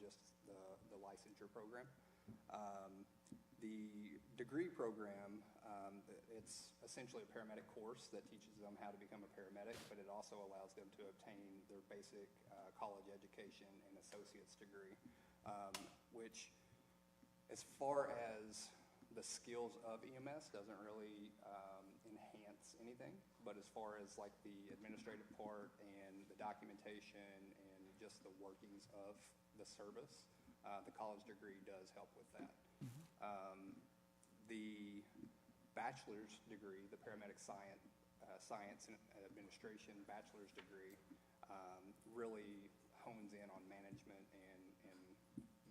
just the licensure program. The degree program, it's essentially a paramedic course that teaches them how to become a paramedic, but it also allows them to obtain their basic college education and associate's degree, which, as far as the skills of EMS, doesn't really enhance anything, but as far as like the administrative part and the documentation and just the workings of the service, the college degree does help with that. The bachelor's degree, the paramedic science and administration bachelor's degree, really hones in on management and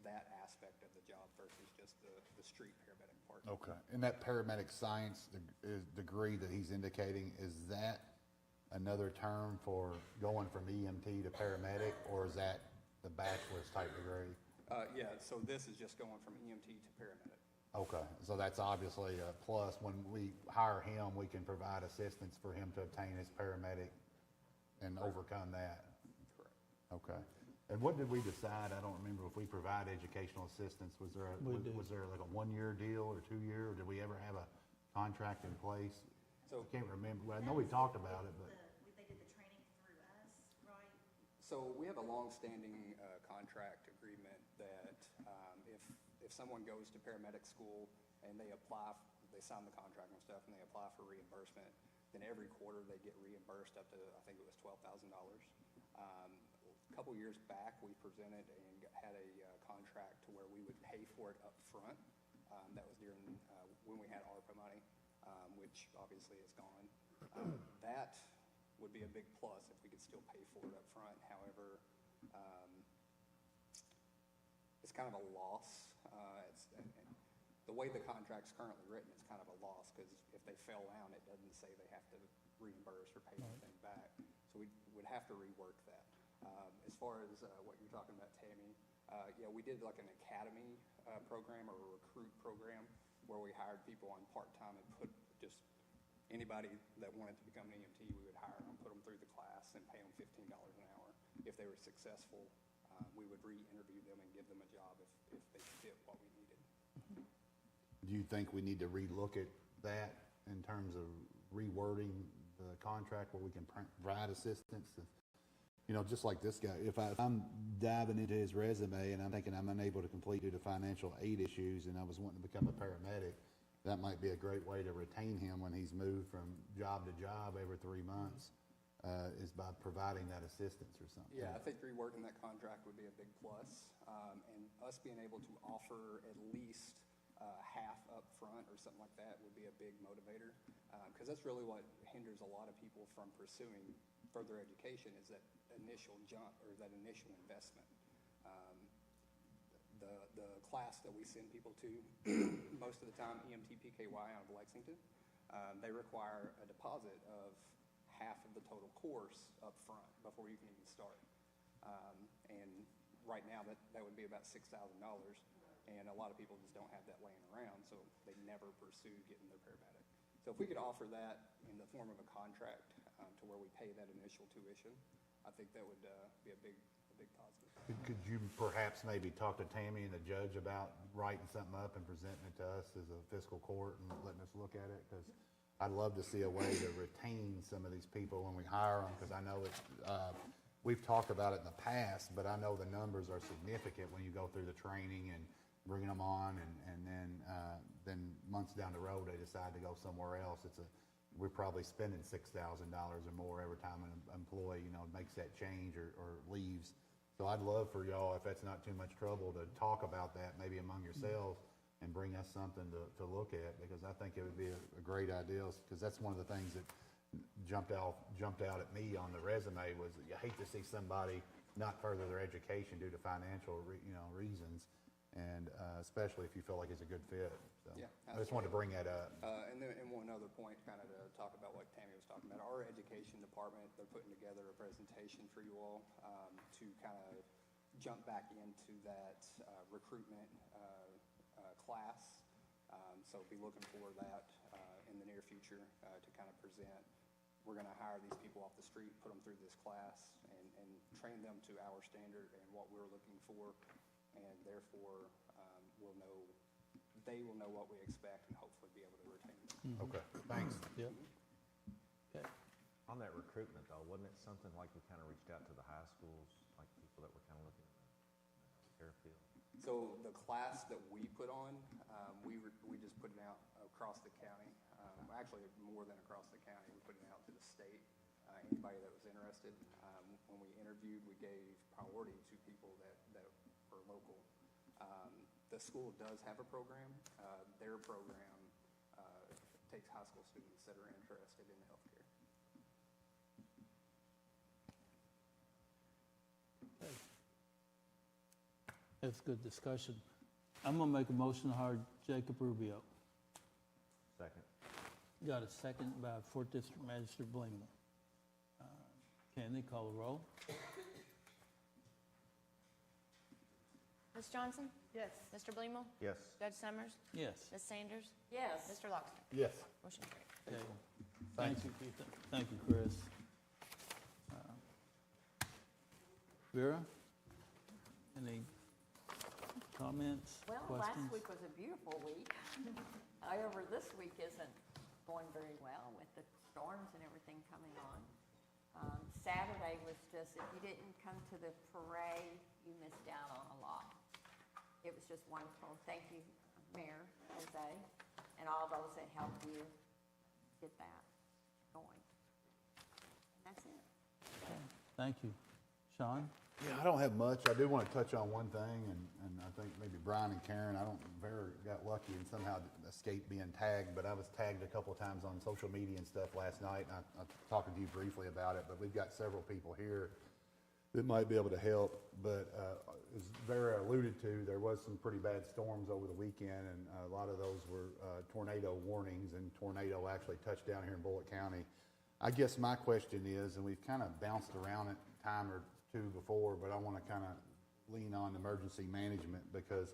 that aspect of the job versus just the street paramedic part. Okay. And that paramedic science degree that he's indicating, is that another term for going from EMT to paramedic, or is that the bachelor's type degree? Yeah, so this is just going from EMT to paramedic. Okay, so that's obviously a plus. When we hire him, we can provide assistance for him to obtain his paramedic and overcome that. Correct. Okay. And what did we decide? I don't remember if we provide educational assistance. Was there like a 1-year deal or 2-year, or did we ever have a contract in place? So I can't remember. Well, I know we talked about it, but they did the training through us, right? So we have a long-standing contract agreement that if someone goes to paramedic school and they sign the contract and stuff, and they apply for reimbursement, then every quarter they get reimbursed up to, I think it was $12,000. A couple years back, we presented and had a contract to where we would pay for it up front. That was during when we had ARPA money, which obviously is gone. That would be a big plus if we could still pay for it up front. However, it's kind of a loss. The way the contract's currently written, it's kind of a loss, because if they fell down, it doesn't say they have to reimburse or pay anything back. So we would have to rework that. As far as what you're talking about, Tammy, yeah, we did like an academy program or a recruit program where we hired people on part-time and put just anybody that wanted to become an EMT, we would hire them, put them through the class, and pay them $15 an hour. If they were successful, we would re-interview them and give them a job if they fit what we needed. do you think we need to relook at that in terms of rewording the contract where we can provide assistance? You know, just like this guy, if I'm diving into his resume and I'm thinking I'm unable to complete due to financial aid issues and I was wanting to become a paramedic, that might be a great way to retain him when he's moved from job to job every 3 months, is by providing that assistance or something. Yeah, I think reworking that contract would be a big plus, and us being able to offer at least half up front or something like that would be a big motivator, because that's really what hinders a lot of people from pursuing further education, is that initial jump or that initial investment. The class that we send people to, most of the time, EMT PKY out of Lexington, they require a deposit of half of the total course up front before you can even start. And right now that would be about $6,000, and a lot of people just don't have that laying around, so they never pursue getting their paramedic. So if we could offer that in the form of a contract to where we pay that initial tuition, I think that would be a big positive. Could you perhaps maybe talk to Tammy and the judge about writing something up and presenting it to us as a fiscal court and letting us look at it? Because I'd love to see a way to retain some of these people when we hire them, because I know we've talked about it in the past, but I know the numbers are significant when you go through the training and bringing them on, and then months down the road they decide to go somewhere else. We're probably spending $6,000 or more every time an employee, makes that change or leaves. So I'd love for y'all, if that's not too much trouble, to talk about that maybe among yourselves and bring us something to look at, because I think it would be a great idea, because that's one of the things that jumped out at me on the resume was you hate to see somebody not further their education due to financial reasons, and especially if you feel like it's a good fit. So yeah, I just wanted to bring that up. And one other point, kind of to talk about what Tammy was talking about, our education department, they're putting together a presentation for you all to kind of jump back into that recruitment class. So be looking for that in the near future to kind of present. We're going to hire these people off the street, put them through this class, and train them to our standard and what we're looking for. and therefore, they will know what we expect and hopefully be able to retain them. Okay, thanks. Yep. Okay. On that recruitment though, wasn't it something like we kind of reached out to the high schools, like people that were kind of looking at the care field? So the class that we put on, we just put it out across the county. Actually, more than across the county, we put it out to the state. Anybody that was interested. When we interviewed, we gave priority to people that were local. The school does have a program. Their program takes high school students that are interested in healthcare. Okay. That's good discussion. I'm gonna make a motion to hire Jacob Rubio. Second. Got a second by 4th District Magistrate Blingman. Candy, call the roll. Ms. Johnson? Yes. Mr. Blingell? Yes. Judge Summers? Yes. Ms. Sanders? Yes. Mr. Lockton? Yes. Motion carried. Okay. Thank you, Keith. Thank you, Chris. Vera, any comments, Well, questions? last week was a beautiful week. However, this week isn't going very well with the storms and everything coming on. Saturday was just, if you didn't come to the parade, you missed out on a lot. It was just wonderful. Thank you, Mayor Jose, and all those that helped you get that going. And that's it. Okay. Thank you. Sean? Yeah, I don't have much. I do want to touch on one thing, and I think maybe Brian and Karen, Vera got lucky and somehow escaped being tagged, but I was tagged a couple of times on social media and stuff last night, and I talked to you briefly about it, but we've got several people here that might be able to help. But as Vera alluded to, there was some pretty bad storms over the weekend, and a lot of those were tornado warnings, and tornado actually touched down here in Bullitt County. I guess my question is, and we've kind of bounced around it time or two before, but I want to kind of lean on emergency management, because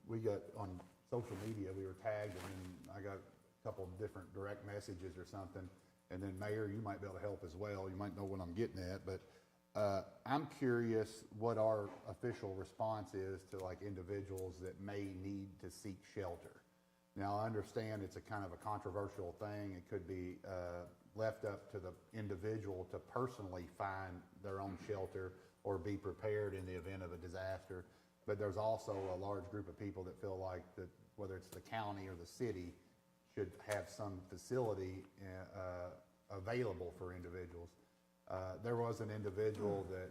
we got on social media, we were tagged, and then I got a couple of different direct messages or something. And then Mayor, you might be able to help as well. You might know what I'm getting at, but I'm curious what our official response is to like individuals that may need to seek shelter. Now, I understand it's a kind of a controversial thing. It could be left up to the individual to personally find their own shelter or be prepared in the event of a disaster. But there's also a large group of people that feel like that whether it's the county or the city should have some facility available for individuals. There was an individual that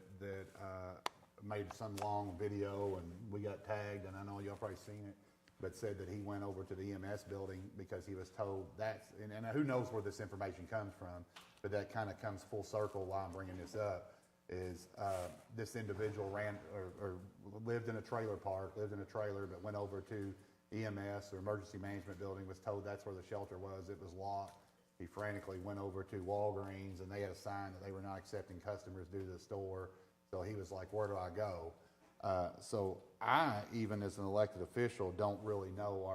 made some long video, and we got tagged, and I know y'all probably seen it, but said that he went over to the EMS building because he was told that's, and who knows where this information comes from, but that kind of comes full circle while I'm bringing this up, is this individual ran or lived in a trailer park, lived in a trailer, but went over to EMS or emergency management building, was told that's where the shelter was. It was locked. He frantically went over to Walgreens, and they had a sign that they were not accepting customers due to the store. So he was like, where do I go? So I, even as an elected official, don't really know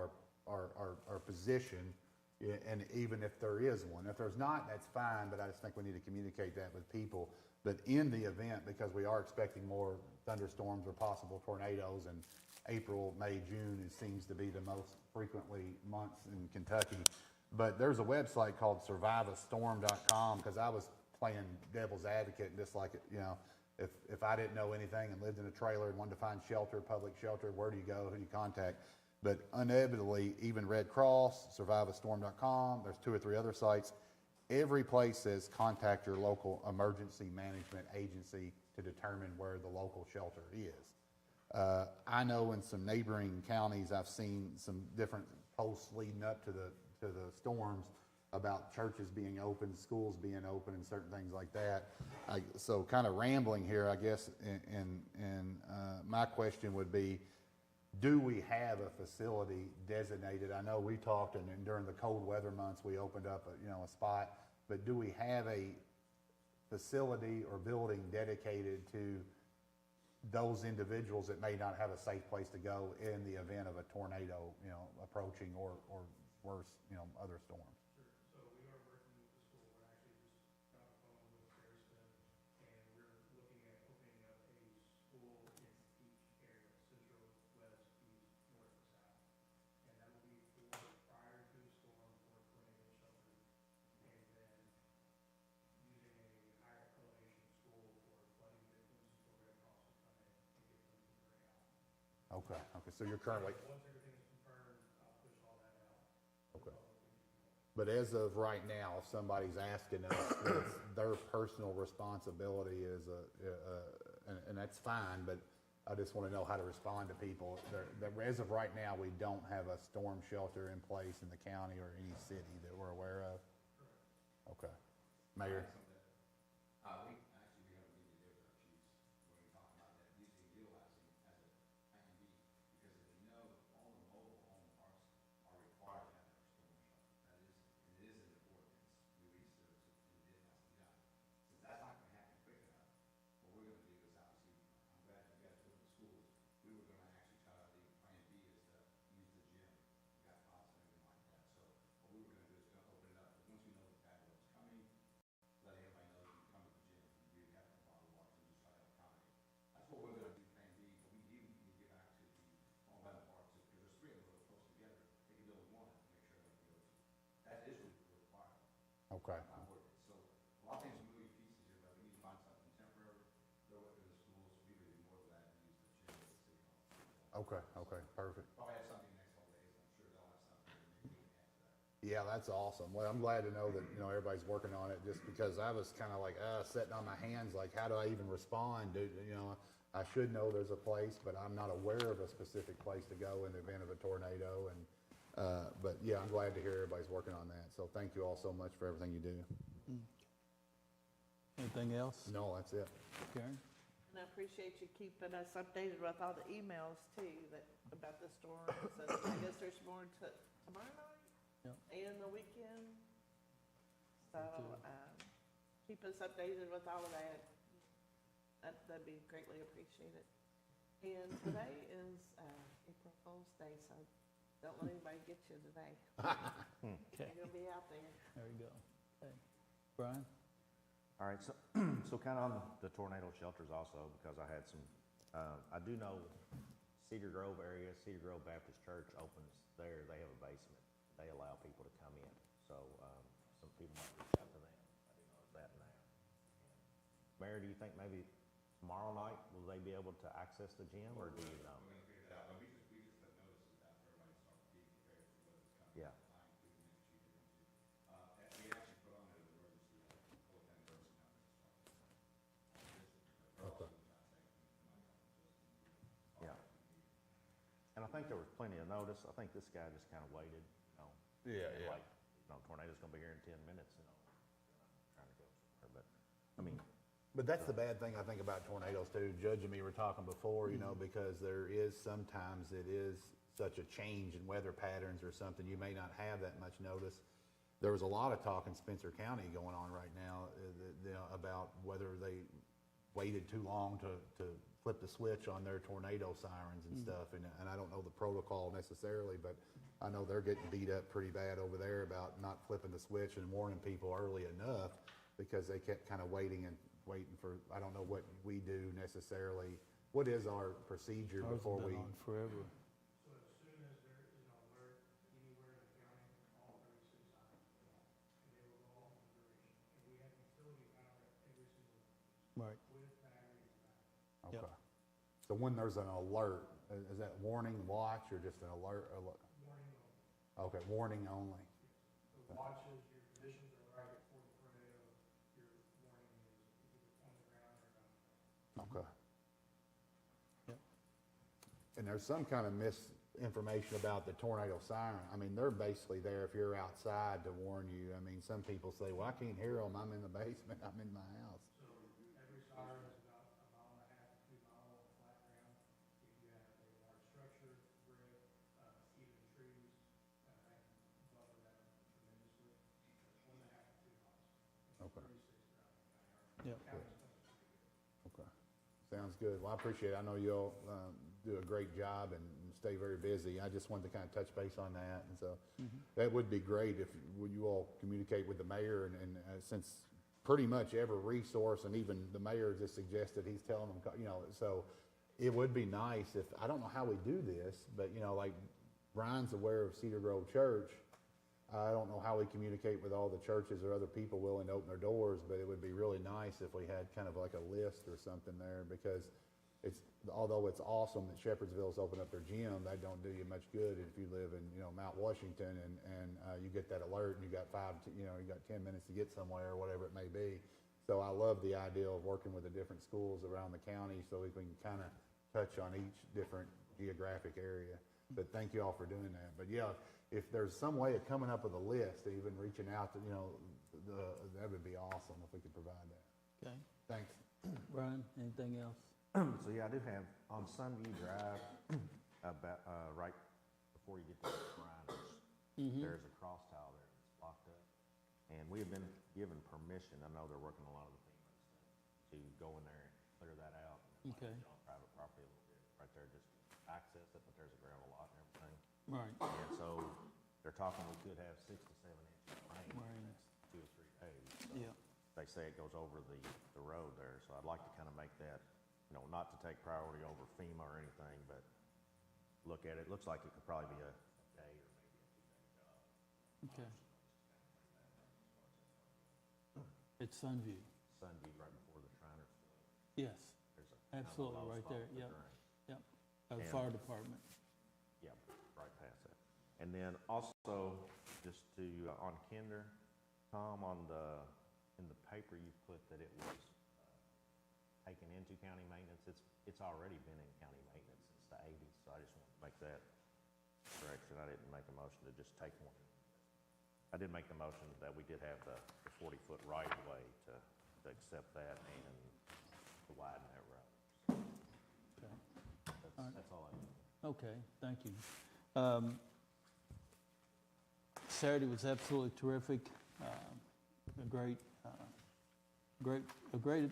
our position, and even if there is one. If there's not, that's fine, but I just think we need to communicate that with people. But in the event, because we are expecting more thunderstorms or possible tornadoes, and April, May, June, it seems to be the most frequently months in Kentucky. But there's a website called survivastorm.com, because I was playing devil's advocate, and just like, you know, if I didn't know anything and lived in a trailer and wanted to find shelter, public shelter, where do you go, who do you contact? But inevitably, even Red Cross, survivastorm.com, there's 2 or 3 other sites, every place says contact your local emergency management agency to determine where the local shelter is. I know in some neighboring counties, I've seen some different posts leading up to the storms about churches being open, schools being open, and certain things like that. So kind of rambling here, I guess, and my question would be, do we have a facility designated? I know we talked, and during the cold weather months, we opened up a spot, but do we have a facility or building dedicated to those individuals that may not have a safe place to go in the event of a tornado, approaching or worse, other storms? Sure. So we are working with the school. We're actually just got a phone with Harrison, and we're looking at opening up a school in each area, Central, Okay, so you're currently, Once everything is confirmed, I'll push all that out. okay. But as of right now, if somebody's asking us, it's their personal responsibility is and that's fine, but I just want to know how to respond to people. As of right now, we don't have a storm shelter in place in the county or any city that we're aware of. Okay. Mayor? We actually, we have a meeting today with our chiefs, when we talk about that, using, utilizing as a plan B, because as you know, all the mobile home parks are required to have their storm shelter. That is, and it is in the ordinance, we researched it, and it has to be done. Since that's not gonna happen quick enough, what we're gonna do is obviously, I'm glad you guys look at the schools, we were gonna actually try to, the plan B is to use the gym, we got pots and everything like that, so what we were gonna do is gonna open it up, but once we know the bad weather's coming, let everybody know you can come to the gym, you have a bottle of water, and just try to accommodate. That's what we're gonna do, plan B, but we do need to get back to the all weather parks, because there's three of them that are close together, they can build one to make sure they can go to. That is required. Okay. By ordinance. So a lot of things are moving pieces here, but we need to find something temporary, throw it to the schools, we would be more glad to use the gym at the city hall. Okay, perfect. Probably have something next couple days, I'm sure they'll have something, and maybe we can add to that. Yeah, that's awesome. Well, I'm glad to know that, everybody's working on it, just because I was kind of like, sitting on my hands, like, how do I even respond? I should know there's a place, but I'm not aware of a specific place to go in the event of a tornado, and, but yeah, I'm glad to hear everybody's working on that. So thank you all so much for everything you do. Anything else? No, that's it. Karen? And I appreciate you keeping us updated with all the emails too, about the storms, and I guess there's more tomorrow night? Yep. And the weekend. So, keep us updated with all of that. That'd be greatly appreciated. And today is, April Fool's Day, so don't let anybody get you today. Okay, You're gonna be out there. there you go. Okay. Brian? All right, so, so kind of on the tornado shelters also, because I had some, I do know Cedar Grove area, Cedar Grove Baptist Church opens there, they have a basement. They allow people to come in, so, some people might reach out to them. I didn't know that now. Mayor, do you think maybe tomorrow night, will they be able to access the gym, or do you know? We're gonna figure that out, but we just put notices out for everybody to start being prepared for whatever's coming. Yeah. Including next chief they're going to. We actually put on an emergency, full time emergency numbers. Yeah. And I think there was plenty of notice. I think this guy just kind of waited, Yeah, and yeah. like, tornado's gonna be here in 10 minutes, trying to go somewhere, but, I mean, But that's the bad thing I think about tornadoes too. Judge and me were talking before, because there is sometimes it is such a change in weather patterns or something, you may not have that much notice. There was a lot of talk in Spencer County going on right now about whether they waited too long to flip the switch on their tornado sirens and stuff. And I don't know the protocol necessarily, but I know they're getting beat up pretty bad over there about not flipping the switch and warning people early enough, because they kept kind of waiting for, I don't know what we do necessarily. What is our procedure Ours has before we? been on forever. So as soon as there is an alert anywhere in the county, all 36 sirens will go off, and they will go off for duration. And we have utility power at every single one, Right. with battery and backup. Yep. Okay. So when there's an alert, is that warning, watch, or just an alert? Warning only. Okay, warning only. The watches, your conditions are right before the tornado, your warning is either on the ground or on the ground. Okay. Yep. And there's some kind of misinformation about the tornado siren. I mean, they're basically there if you're outside to warn you. I mean, some people say, well, I can't hear them, I'm in the basement, I'm in my house. So every siren is about a mile and a half to 2 miles on flat ground. If you have a large structure, brick, even trees, that can buffer that tremendously. That's 1.5 to 2 miles. And Okay. 36 throughout the county. Yep. Our county's done pretty good. Okay. Sounds good. Well, I appreciate it. I know you'll do a great job and stay very busy. I just wanted to kind of touch base on that. And so that would be great if you all communicate with the mayor, and since pretty much every resource, and even the mayor just suggested he's telling them, so it would be nice if, I don't know how we do this, but like Brian's aware of Cedar Grove Church. I don't know how we communicate with all the churches or other people willing to open their doors, but it would be really nice if we had kind of like a list or something there, because although it's awesome that Shepherdsville's opened up their gym, that don't do you much good if you live in, Mount Washington and you get that alert and you got you got 10 minutes to get somewhere or whatever it may be. So I love the idea of working with the different schools around the county so we can kind of touch on each different geographic area. But thank you all for doing that. But yeah, if there's some way of coming up with a list, even reaching out to, that would be awesome if we could provide that. Okay. Thanks. Brian, anything else? So yeah, I do have, on Sunview Drive, about, right before you get to the Shriners, there's a cross tile there that's locked up. And we have been given permission, I know they're working on a lot of the FEMA stuff, to go in there and clear that out. And Okay. get on private property a little bit, right there, just access it, but there's a gravel lot and everything. Right. And so they're talking we could have 6 to 7 inches of rain in the Rain. next 2 or 3 days. So Yeah. they say it goes over the road there, so I'd like to kind of make that, not to take priority over FEMA or anything, but look at it. Looks like it could probably be a day or maybe a 2-day job. Okay. It's Sunview. Sunview right before the Shriners. Yes, There's a kind of a absolutely, low right spot there, with the yep, drain. yep. By the And- fire department. Yeah, right past that. And then also, just to, on Kinder, Tom, in the paper you put that it was taken into county maintenance. It's already been in county maintenance since the 80s, so I just wanted to make that correction. I didn't make a motion to just take one. I did make the motion that we did have the 40-foot right-of-way to accept that and to widen that road. Okay. That's all I need. Okay, thank you. Saturday was absolutely terrific. A great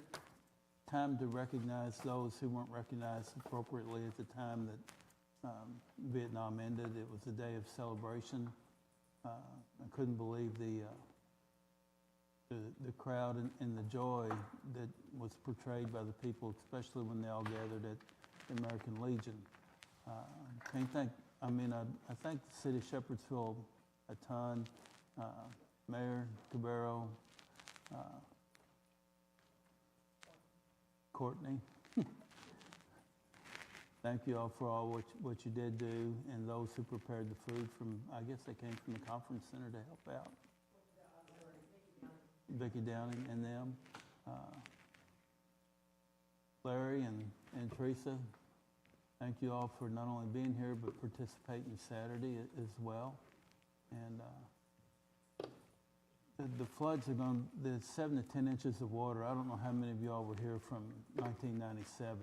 time to recognize those who weren't recognized appropriately at the time that Vietnam ended. It was a day of celebration. I couldn't believe the crowd and the joy that was portrayed by the people, especially when they all gathered at the American Legion. I thank the city of Shepherdsville a ton. Mayor Cabrero, Courtney. Thank you all for all what you did do, and those who prepared the food from, I guess they came from the conference center to help out. Vicki Downing and them. Larry and Teresa, thank you all for not only being here, but participating Saturday as well. And the floods are going, there's 7 to 10 inches of water. I don't know how many of y'all were here from 1997,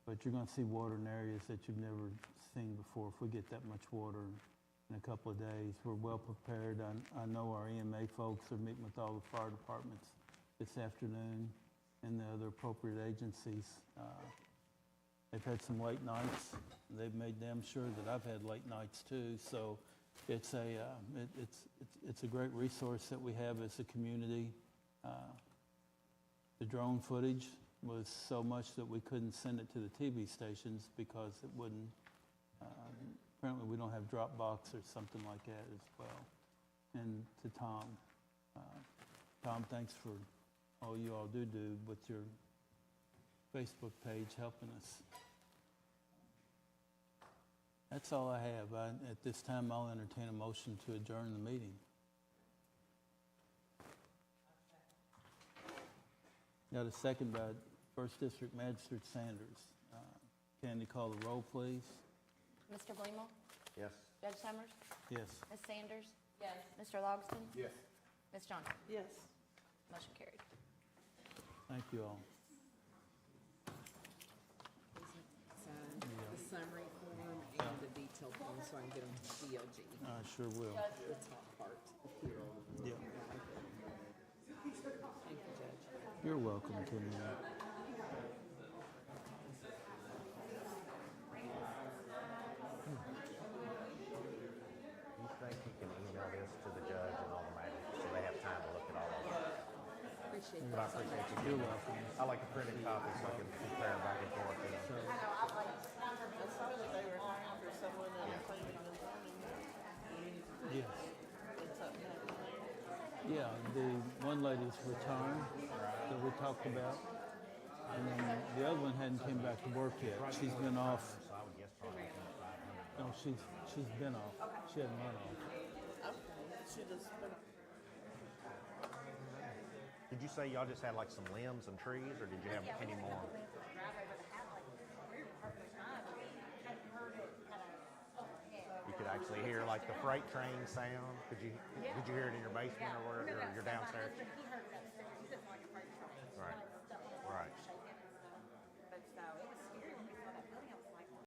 but you're going to see water in areas that you've never seen before. If we get that much water in a couple of days, we're well prepared. I know our EMA folks are meeting with all the fire departments this afternoon and the other appropriate agencies. They've had some late nights. They've made damn sure that I've had late nights too. So it's a great resource that we have as a community. The drone footage was so much that we couldn't send it to the TV stations because it wouldn't. Apparently, we don't have Dropbox or something like that as well. And to Tom, Tom, thanks for all you all do with your Facebook page helping us. That's all I have. At this time, I'll entertain a motion to adjourn the meeting. Got a second by First District Magistrate Sanders. Candy, call the roll, please. Mr. Blingell? Yes. Judge Summers? Yes. Ms. Sanders? Yes. Mr. Logston? Yes. Ms. Johnson? Yes. Motion carried. Thank you all. Sign the summary form and the detailed form so I can get them to DLG, I sure will. the top part here. Yeah. Thank you, Judge. You're welcome, Kenny. You think you can email this to the judge and all the magistrates so they have time to look at all of it? Appreciate But I that. appreciate you. You're welcome. I like a printed copy so I can compare back and forth. I saw that they were hiring for someone in planning and zoning. Yes. It's up now. Yeah, the one lady's return that we talked about. And then the other one hadn't came back to work yet. She's been off. So I would guess probably 500. No, she's been off. She hadn't run off. Okay, she just been, Did you say y'all just had like some limbs and trees, or did you have any more? Right over the house, like, we were part of the time, we hadn't heard it kind of overhead. You could actually hear like the freight train sound. Did you hear it in your basement or wherever, or your downstairs? He heard it upstairs.